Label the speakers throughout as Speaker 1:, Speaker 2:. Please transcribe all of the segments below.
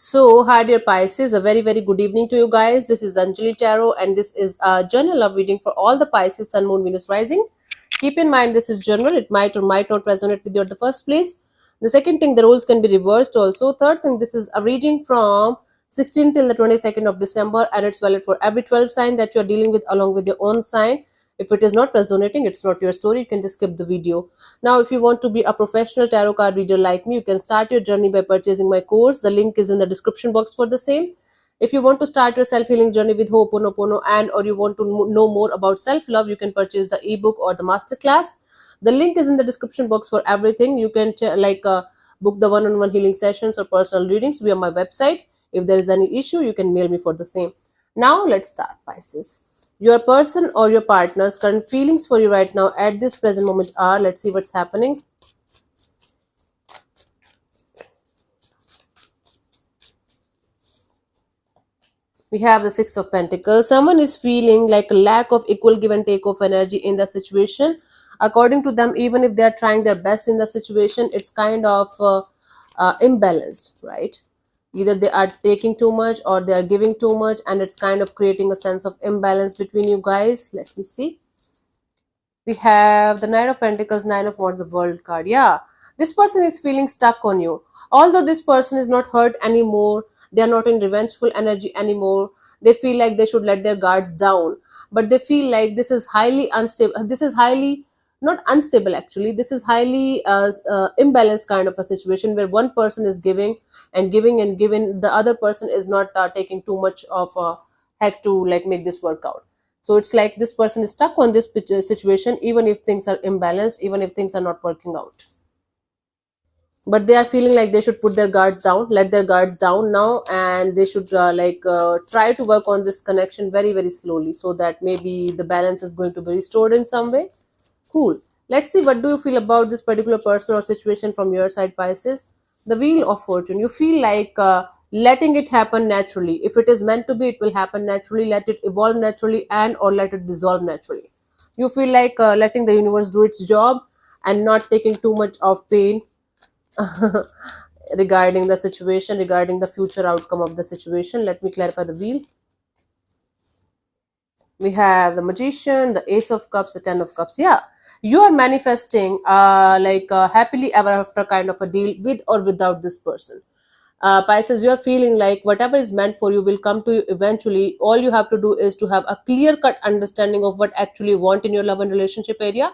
Speaker 1: So, hi dear Pisces, a very good evening to you guys. This is Anjali Tarot, and this is a general love reading for all the Pisces, Sun, Moon, Venus, Rising. Keep in mind this is general; it might or might not resonate with you at the first place. The second thing, the rules can be reversed also. Third thing, this is a reading from 16 till the 22nd of December, and it's valid for every 12 sign that you're dealing with, along with your own sign. If it is not resonating, it's not your story. You can just skip the video. Now, if you want to be a professional tarot card reader like me, you can start your journey by purchasing my course. The link is in the description box for the same. If you want to start your self-healing journey with Ho'oponopono and or you want to know more about self-love, you can purchase the ebook or the masterclass. The link is in the description box for everything. You can book the one-on-one healing sessions or personal readings via my website. If there is any issue, you can mail me for the same. Now, let's start, Pisces. Your person or your partner's current feelings for you right now at this present moment are, let's see what's happening. We have the Six of Pentacles. Someone is feeling like a lack of equal give and take of energy in the situation. According to them, even if they are trying their best in the situation, it's kind of imbalanced, right? Either they are taking too much or they are giving too much, and it's kind of creating a sense of imbalance between you guys. Let me see. We have the Knight of Pentacles, Nine of Wands, the World card. Yeah, this person is feeling stuck on you. Although this person is not hurt anymore, they are not in revengeful energy anymore. They feel like they should let their guards down, but they feel like this is highly unstable. This is highly not unstable actually. This is highly imbalanced kind of a situation where one person is giving and giving and giving. The other person is not taking too much of a heck to like make this work out. So it's like this person is stuck on this situation, even if things are imbalanced, even if things are not working out. But they are feeling like they should put their guards down, let their guards down now, and they should try to work on this connection very slowly, so that maybe the balance is going to be restored in some way. Cool. Let's see, what do you feel about this particular person or situation from your side, Pisces? The Wheel of Fortune. You feel like letting it happen naturally. If it is meant to be, it will happen naturally. Let it evolve naturally, and or let it dissolve naturally. You feel like letting the universe do its job and not taking too much of pain regarding the situation, regarding the future outcome of the situation. Let me clarify the wheel. We have the Magician, the Ace of Cups, the Ten of Cups. Yeah, you are manifesting like a happily ever after kind of a deal with or without this person. Pisces, you are feeling like whatever is meant for you will come to you eventually. All you have to do is to have a clear cut understanding of what actually you want in your love and relationship area,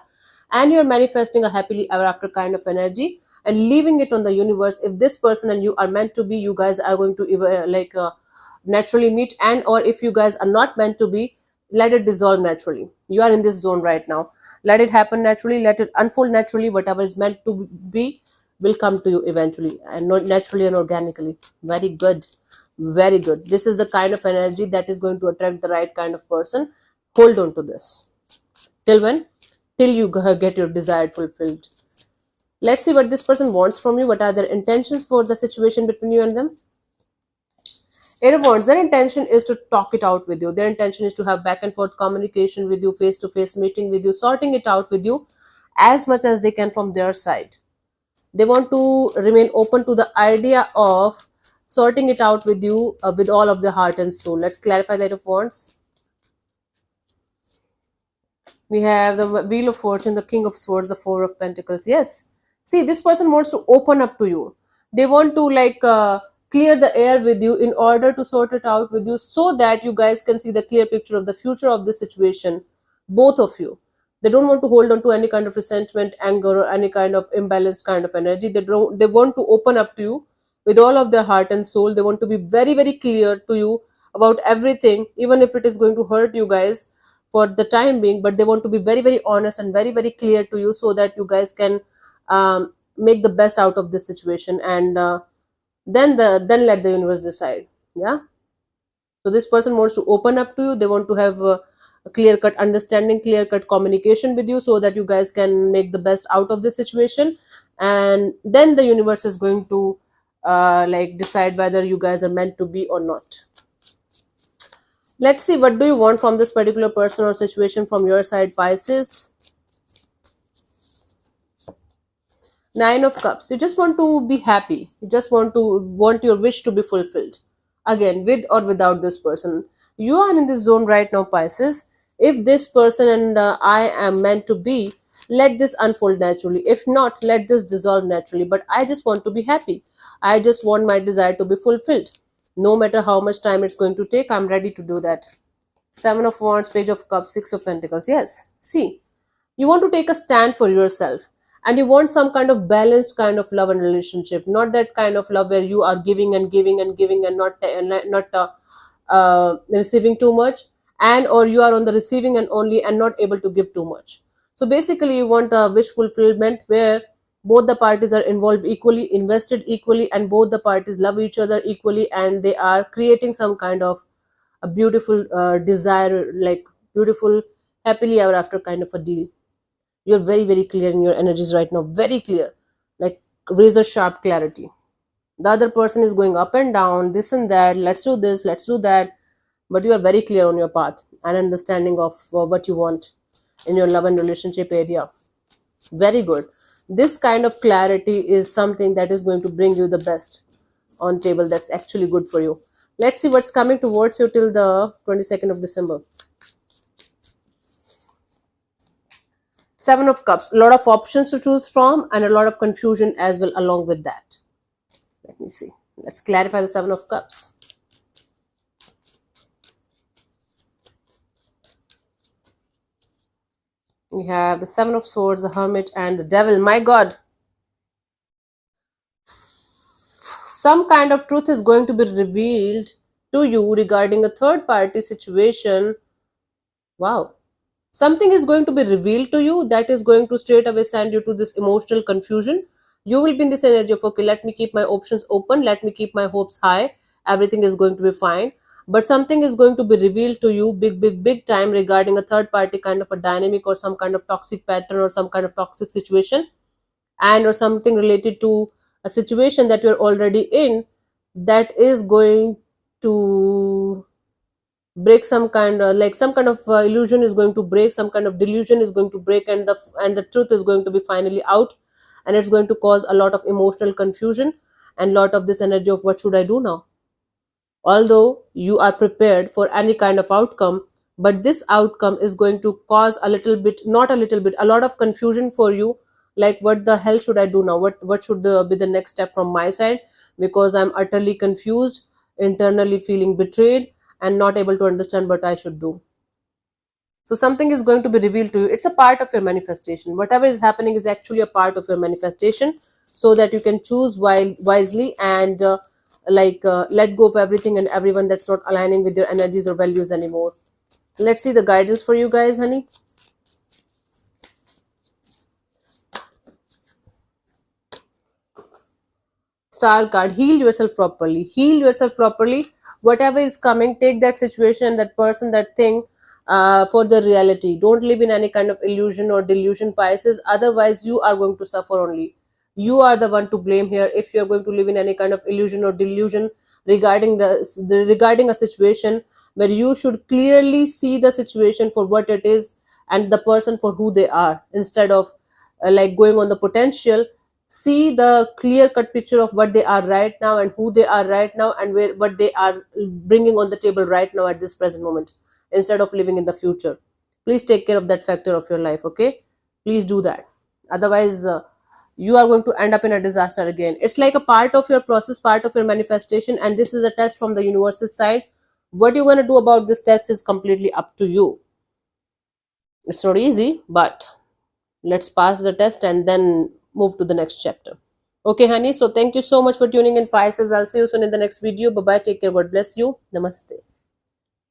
Speaker 1: and you're manifesting a happily ever after kind of energy and leaving it on the universe. If this person and you are meant to be, you guys are going to naturally meet, and or if you guys are not meant to be, let it dissolve naturally. You are in this zone right now. Let it happen naturally, let it unfold naturally. Whatever is meant to be will come to you eventually, and not naturally and organically. Very good, very good. This is the kind of energy that is going to attract the right kind of person. Hold on to this. Till when? Till you get your desired fulfilled. Let's see what this person wants from you. What are their intentions for the situation between you and them? Eight of Wands, their intention is to talk it out with you. Their intention is to have back and forth communication with you, face to face meeting with you, sorting it out with you as much as they can from their side. They want to remain open to the idea of sorting it out with you with all of their heart and soul. Let's clarify that of Wands. We have the Wheel of Fortune, the King of Swords, the Four of Pentacles. Yes. See, this person wants to open up to you. They want to clear the air with you in order to sort it out with you, so that you guys can see the clear picture of the future of this situation. Both of you. They don't want to hold on to any kind of resentment, anger, or any kind of imbalanced kind of energy. They want to open up to you with all of their heart and soul. They want to be very clear to you about everything, even if it is going to hurt you guys for the time being, but they want to be very honest and very clear to you, so that you guys can make the best out of this situation, and then let the universe decide. Yeah. So this person wants to open up to you. They want to have a clear cut understanding, clear cut communication with you, so that you guys can make the best out of this situation, and then the universe is going to decide whether you guys are meant to be or not. Let's see, what do you want from this particular person or situation from your side, Pisces? Nine of Cups. You just want to be happy. You just want your wish to be fulfilled. Again, with or without this person. You are in this zone right now, Pisces. If this person and I am meant to be, let this unfold naturally. If not, let this dissolve naturally. But I just want to be happy. I just want my desire to be fulfilled. No matter how much time it's going to take, I'm ready to do that. Seven of Wands, Page of Cups, Six of Pentacles. Yes. See, you want to take a stand for yourself, and you want some kind of balanced kind of love and relationship, not that kind of love where you are giving and giving and giving and not receiving too much, and or you are on the receiving and only and not able to give too much. So basically you want a wish fulfillment where both the parties are involved equally, invested equally, and both the parties love each other equally, and they are creating some kind of a beautiful desire, like beautiful happily ever after kind of a deal. You're very, very clear in your energies right now, very clear, like razor sharp clarity. The other person is going up and down, this and that, let's do this, let's do that, but you are very clear on your path and understanding of what you want in your love and relationship area. Very good. This kind of clarity is something that is going to bring you the best on table. That's actually good for you. Let's see what's coming towards you till the 22nd of December. Seven of Cups, a lot of options to choose from and a lot of confusion as well along with that. Let me see. Let's clarify the Seven of Cups. We have the Seven of Swords, the Hermit, and the Devil. My God. Some kind of truth is going to be revealed to you regarding a third party situation. Wow. Something is going to be revealed to you that is going to straight away send you to this emotional confusion. You will be in this energy of, okay, let me keep my options open, let me keep my hopes high, everything is going to be fine. But something is going to be revealed to you big, big, big time regarding a third party kind of a dynamic or some kind of toxic pattern or some kind of toxic situation, and or something related to a situation that you're already in that is going to break some kind of like some kind of illusion is going to break, some kind of delusion is going to break, and the truth is going to be finally out, and it's going to cause a lot of emotional confusion and lot of this energy of what should I do now. Although you are prepared for any kind of outcome, but this outcome is going to cause a little bit, not a little bit, a lot of confusion for you, like what the hell should I do now, what should be the next step from my side, because I'm utterly confused, internally feeling betrayed and not able to understand what I should do. So something is going to be revealed to you. It's a part of your manifestation. Whatever is happening is actually a part of your manifestation, so that you can choose wisely and let go of everything and everyone that's not aligning with your energies or values anymore. Let's see the guidance for you guys, honey. Star card. Heal yourself properly. Heal yourself properly. Whatever is coming, take that situation, that person, that thing for the reality. Don't live in any kind of illusion or delusion, Pisces. Otherwise, you are going to suffer only. You are the one to blame here if you are going to live in any kind of illusion or delusion regarding regarding a situation where you should clearly see the situation for what it is and the person for who they are, instead of like going on the potential. See the clear cut picture of what they are right now and who they are right now and what they are bringing on the table right now at this present moment, instead of living in the future. Please take care of that factor of your life, okay? Please do that. Otherwise you are going to end up in a disaster again. It's like a part of your process, part of your manifestation, and this is a test from the universe's side. What you're going to do about this test is completely up to you. It's not easy, but let's pass the test and then move to the next chapter. Okay, honey. So thank you so much for tuning in, Pisces. I'll see you soon in the next video. Bye bye. Take care. God bless you. Namaste.